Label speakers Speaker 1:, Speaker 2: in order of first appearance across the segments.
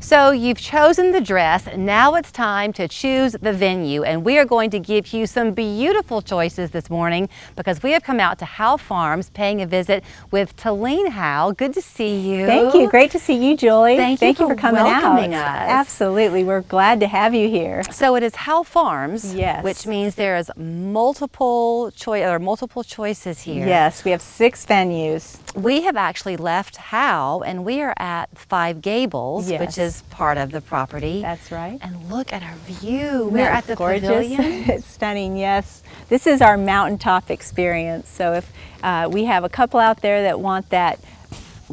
Speaker 1: So you've chosen the dress, now it's time to choose the venue, and we are going to give you some beautiful choices this morning because we have come out to Howe Farms paying a visit with Talene Howe. Good to see you.
Speaker 2: Thank you. Great to see you, Julie.
Speaker 1: Thank you for
Speaker 2: coming
Speaker 1: welcoming
Speaker 2: out.
Speaker 1: us.
Speaker 2: Absolutely. We're glad to have you here.
Speaker 1: So it is Howe Farms,
Speaker 2: Yes.
Speaker 1: which means there is multiple choices here.
Speaker 2: Yes, we have 6 venues.
Speaker 1: We have actually left Howe and we are at Five Gables,
Speaker 2: Yes.
Speaker 1: which is part of the property.
Speaker 2: That's right.
Speaker 1: And look at our view. We're
Speaker 2: Isn't
Speaker 1: at
Speaker 2: that
Speaker 1: the
Speaker 2: gorgeous?
Speaker 1: pavilion.
Speaker 2: It's stunning, yes. This is our mountaintop experience. So if we have a couple out there that want that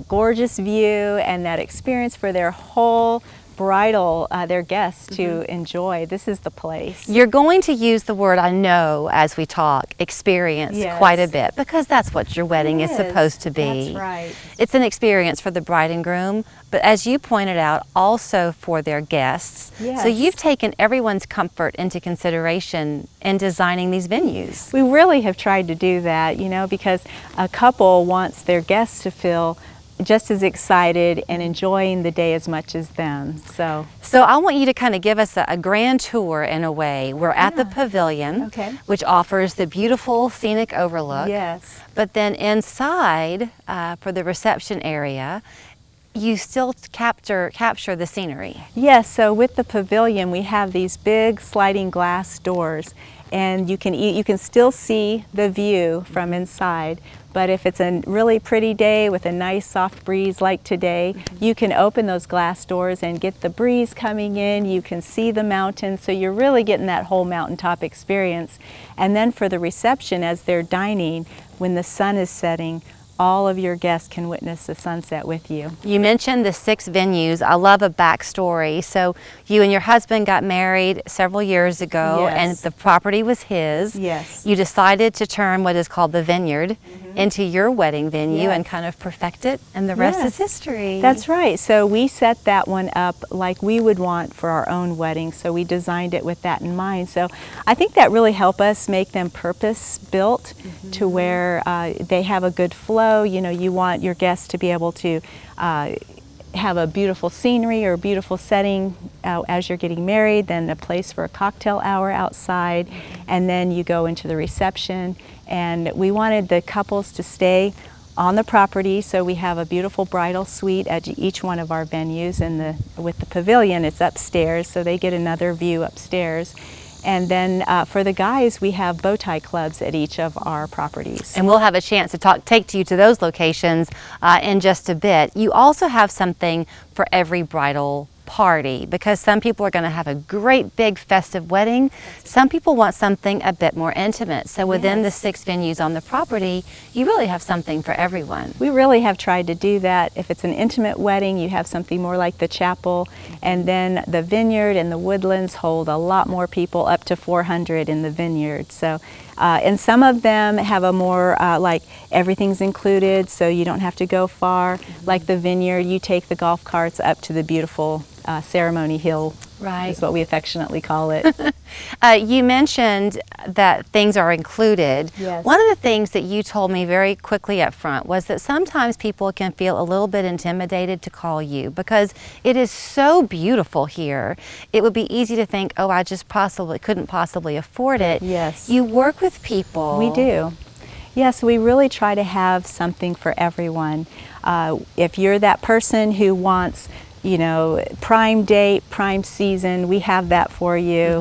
Speaker 2: gorgeous view and that experience for their whole bridal, their guests to enjoy, this is the place.
Speaker 1: You're going to use the word, I know, as we talk, experience,
Speaker 2: Yes.
Speaker 1: quite a bit, because that's what your wedding is
Speaker 2: It
Speaker 1: supposed to be.
Speaker 2: That's right.
Speaker 1: It's an experience for the bride and groom, but as you pointed out, also for their guests.
Speaker 2: Yes.
Speaker 1: So you've taken everyone's comfort into consideration in designing these venues.
Speaker 2: We really have tried to do that, you know, because a couple wants their guests to feel just as excited and enjoying the day as much as them. So
Speaker 1: I want you to kind of give us a grand tour in a way. We're at the pavilion,
Speaker 2: Okay.
Speaker 1: which offers the beautiful scenic overlook.
Speaker 2: yes.
Speaker 1: But then inside, for the reception area, you still capture the scenery.
Speaker 2: Yes, so with the pavilion we have these big sliding glass doors, and you can still see the view from inside. But if it's a really pretty day with a nice soft breeze like today, you can open those glass doors and get the breeze coming in. You can see the mountains, so you're really getting that whole mountaintop experience. And then for the reception, as they're dining, when the sun is setting, all of your guests can witness the sunset with you.
Speaker 1: You mentioned the 6 venues. I love a backstory. So you and your husband got married several years ago,
Speaker 2: Yes.
Speaker 1: and the property was his.
Speaker 2: Yes.
Speaker 1: You decided to turn what is called the vineyard into your wedding venue
Speaker 2: Yes.
Speaker 1: and kind of perfect it, and the rest is
Speaker 2: Yes.
Speaker 1: history.
Speaker 2: That's right. So we set that one up like we would want for our own wedding. So we designed it with that in mind. So I think that really helped us make them purpose built to where they have a good flow. You know, you want your guests to be able to have a beautiful scenery or a beautiful setting as you're getting married, then a place for a cocktail hour outside, and then you go into the reception. And we wanted the couples to stay on the property, so we have a beautiful bridal suite at each one of our venues, and with the pavilion it's upstairs, so they get another view upstairs. And then for the guys, we have bow tie clubs at each of our properties.
Speaker 1: And we'll have a chance to take you to those locations in just a bit. You also have something for every bridal party, because some people are going to have a great big festive wedding. Some people want something a bit more intimate. So within the 6 venues on the property, you really have something for everyone.
Speaker 2: We really have tried to do that. If it's an intimate wedding, you have something more like the chapel, and then the vineyard and the woodlands hold a lot more people, up to 400 in the vineyard. So, and some of them have a more like everything's included, so you don't have to go far. Like the vineyard, you take the golf carts up to the beautiful Ceremony Hill,
Speaker 1: Right.
Speaker 2: is what we affectionately call it.
Speaker 1: You mentioned that things are included.
Speaker 2: Yes.
Speaker 1: One of the things that you told me very quickly up front was that sometimes people can feel a little bit intimidated to call you because it is so beautiful here. It would be easy to think, oh, I just couldn't possibly afford it.
Speaker 2: Yes.
Speaker 1: You work with people.
Speaker 2: We do. Yes, we really try to have something for everyone. If you're that person who wants, you know, prime date, prime season, we have that for you.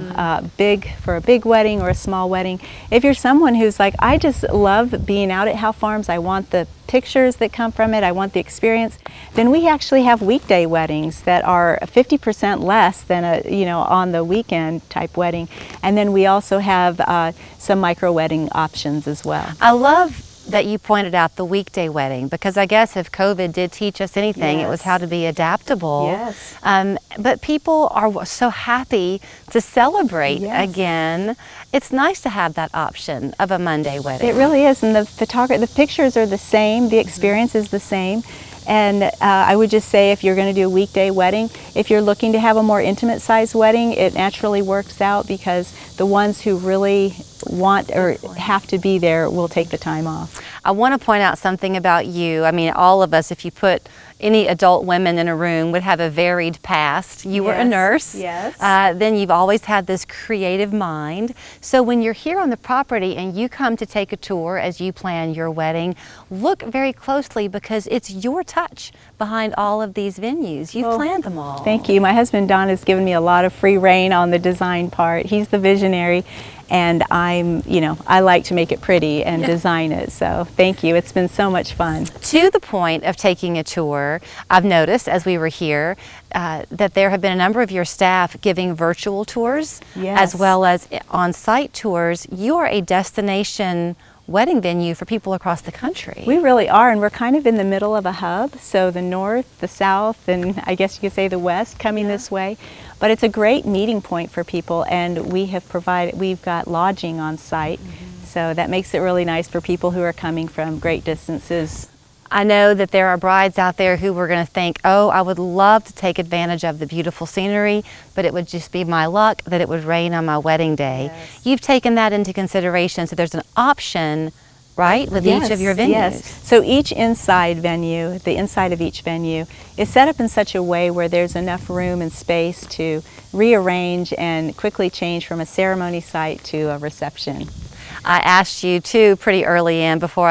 Speaker 2: For a big wedding or a small wedding. If you're someone who's like, I just love being out at Howe Farms, I want the pictures that come from it, I want the experience, then we actually have weekday weddings that are 50% less than on the weekend type wedding. And then we also have some micro wedding options as well.
Speaker 1: I love that you pointed out the weekday wedding, because I guess if COVID did teach us anything, it was
Speaker 2: Yes.
Speaker 1: how to be adaptable.
Speaker 2: Yes.
Speaker 1: But people are so happy to celebrate
Speaker 2: Yes.
Speaker 1: again. It's nice to have that option of a Monday wedding.
Speaker 2: It really is, and the pictures are the same, the experience is the same. And I would just say, if you're going to do a weekday wedding, If you're looking to have a more intimate size wedding, it naturally works out because the ones who really want or have to be there will take the time off.
Speaker 1: I want to point out something about you. I mean, all of us, if you put any adult women in a room, would have a varied past. You were a
Speaker 2: Yes,
Speaker 1: nurse.
Speaker 2: yes.
Speaker 1: Then you've always had this creative mind. So when you're here on the property and you come to take a tour as you plan your wedding, look very closely because it's your touch behind all of these venues. You've planned them all.
Speaker 2: Thank you. My husband Don has given me a lot of free rein on the design part. He's the visionary, and I like to make it pretty and design it. So thank you. It's been so much fun.
Speaker 1: To the point of taking a tour, I've noticed as we were here that there have been a number of your staff giving virtual tours
Speaker 2: Yes.
Speaker 1: as well as on-site tours. You are a destination wedding venue for people across the country.
Speaker 2: We really are, and we're kind of in the middle of a hub. So the north, the south, and I guess you could say the west coming this way. But it's a great meeting point for people, and we've got lodging on site. So that makes it really nice for people who are coming from great distances.
Speaker 1: I know that there are brides out there who were going to think, oh, I would love to take advantage of the beautiful scenery, but it would just be my luck that it would rain on my wedding day.
Speaker 2: Yes.
Speaker 1: You've taken that into consideration, so there's an option, right, with each of your venues.
Speaker 2: Yes. So each inside venue, the inside of each venue, is set up in such a way where there's enough room and space to rearrange and quickly change from a ceremony site to a reception.
Speaker 1: I asked you too pretty early in before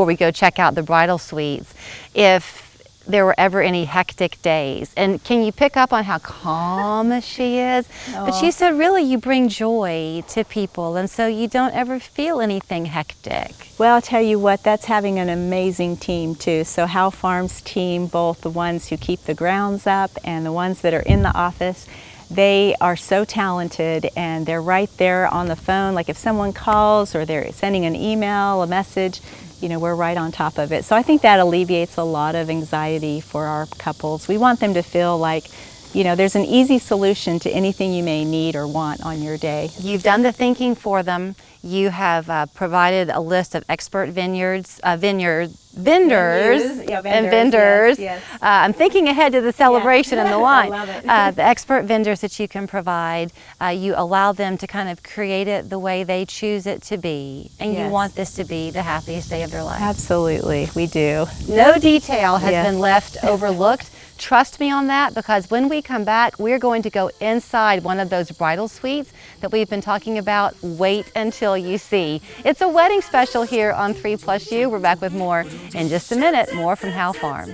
Speaker 1: we go check out the bridal suites if there were ever any hectic days. And can you pick up on how calm she is? But you said really you bring joy to people, and so you don't ever feel anything hectic.
Speaker 2: Well, I'll tell you what, that's having an amazing team too. So Howe Farms team, both the ones who keep the grounds up and the ones that are in the office, they are so talented, and they're right there on the phone. Like if someone calls or they're sending an email, a message, we're right on top of it. So I think that alleviates a lot of anxiety for our couples. We want them to feel like, there's an easy solution to anything you may need or want on your day.
Speaker 1: You've done the thinking for them. You have provided a list of expert vendors,
Speaker 2: Yeah,
Speaker 1: and vendors.
Speaker 2: yes.
Speaker 1: I'm thinking ahead to the celebration and the wine.
Speaker 2: I love it.
Speaker 1: The expert vendors that you can provide, you allow them to kind of create it the way they choose it to be, and you
Speaker 2: Yes.
Speaker 1: want this to be the happiest day of their life.
Speaker 2: Absolutely, we do.
Speaker 1: No detail has
Speaker 2: Yes.
Speaker 1: been left overlooked. Trust me on that, because when we come back, we're going to go inside one of those bridal suites that we've been talking about. Wait until you see. It's a wedding special here on 3+U. We're back with more in just a minute. More from Howe Farms.